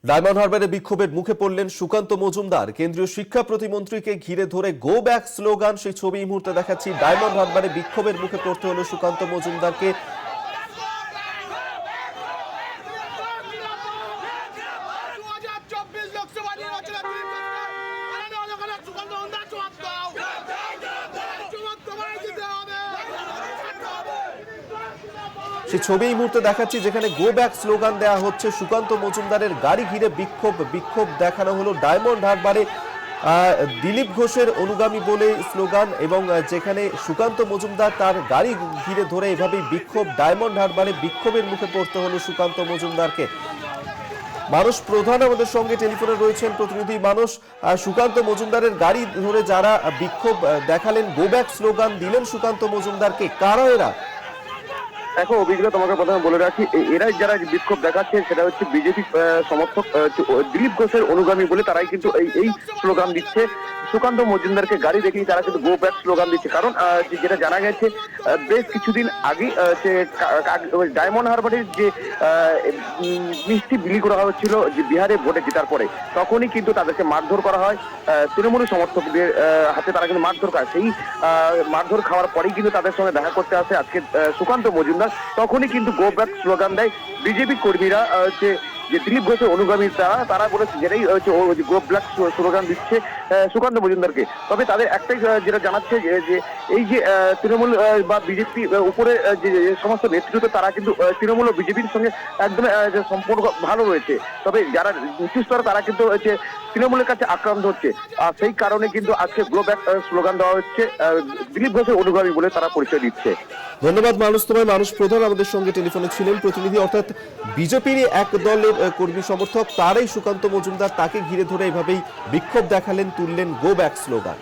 Diamond হারবারে বিক্ষোভের মুখে পড়লেন সুকান্ত মজুমদার। কেন্দ্রীয় শিক্ষা প্রতিমন্ত্রীকে ঘিরে ধরে গো ব্যাক স্লোগান, সেই ছবি এই মুহূর্তে দেখাচ্ছি। ডায়মন্ড হারবারে বিক্ষোভের মুখে পড়তে হলো সুকান্ত মজুমদারকে। সেই ছবি এই মুহূর্তে দেখাচ্ছি, যেখানে গো ব্যাক স্লোগান দেওয়া হচ্ছে। সুকান্ত মজুমদারের গাড়ি ঘিরে বিক্ষোভ দেখানো হলো ডায়মন্ড হারবারে। দিলীপ ঘোষের অনুগামী বলে স্লোগান, এবং যেখানে সুকান্ত মজুমদার তার গাড়ি ঘিরে ধরে এভাবেই বিক্ষোভ। ডায়মন্ড হারবারে বিক্ষোভের মুখে পড়তে হলো সুকান্ত মজুমদারকে। মানুষ প্রধান আমাদের সঙ্গে টেলিফোনে রয়েছেন, প্রতিনিধি মানুষ। সুকান্ত মজুমদারের গাড়ি ধরে যারা বিক্ষোভ দেখালেন, গো ব্যাক স্লোগান দিলেন সুকান্ত মজুমদারকে, কারা এরা? দেখো অভিজ্ঞতা, তোমাকে প্রথমে বলে রাখি, এরা যারা বিক্ষোভ দেখাচ্ছে সেটা হচ্ছে বিজেপি সমর্থক, দিলীপ ঘোষের অনুগামী বলে তারাই কিন্তু এই স্লোগান দিচ্ছে। সুকান্ত মজুমদারকে গাড়ি দেখেই তারা কিন্তু গো ব্যাক স্লোগান দিচ্ছে। কারণ যেটা জানা গেছে, বেশ কিছুদিন আগে ডায়মন্ড হারবারের যে মিষ্টি বিলি করা হচ্ছিল যে বিহারে ভোটে জেতার পরে, তখনই কিন্তু তাদেরকে মারধর করা হয়। তৃণমূল সমর্থকদের হাতে তারা কিন্তু মারধর খায়। সেই মারধর খাওয়ার পরেই কিন্তু তাদের সঙ্গে দেখা করতে আসে আজকে সুকান্ত মজুমদার। তখনই কিন্তু গো ব্যাক স্লোগান দেয় বিজেপি কর্মীরা। যে দিলীপ ঘোষের অনুগামী তারা বলেছে যেটাই হচ্ছে গো ব্যাক স্লোগান দিচ্ছে সুকান্ত মজুমদারকে। তবে তাদের একটাই যেটা জানাচ্ছে যে এই যে তৃণমূল বা বিজেপি উপরে যে সমস্ত নেতৃত্ব, তারা কিন্তু তৃণমূল ও বিজেপির সঙ্গে একদম সম্পর্ক ভালো রয়েছে। তবে যারা নিচু স্তর তারা কিন্তু হচ্ছে তৃণমূলের কাছে আক্রান্ত হচ্ছে। আর সেই কারণে কিন্তু আজকে গো ব্যাক স্লোগান দেওয়া হচ্ছে। দিলীপ ঘোষের অনুগামী বলে তারা পরিচয় দিচ্ছে। ধন্যবাদ মানুষ তোমায়। মানুষ প্রধান আমাদের সঙ্গে টেলিফোনে ছিলেন, প্রতিনিধি, অর্থাৎ বিজেপির এক দলের কর্মী সমর্থক, তারাই সুকান্ত মজুমদার, তাকে ঘিরে ধরে এভাবেই বিক্ষোভ দেখালেন, তুললেন গো ব্যাক স্লোগান।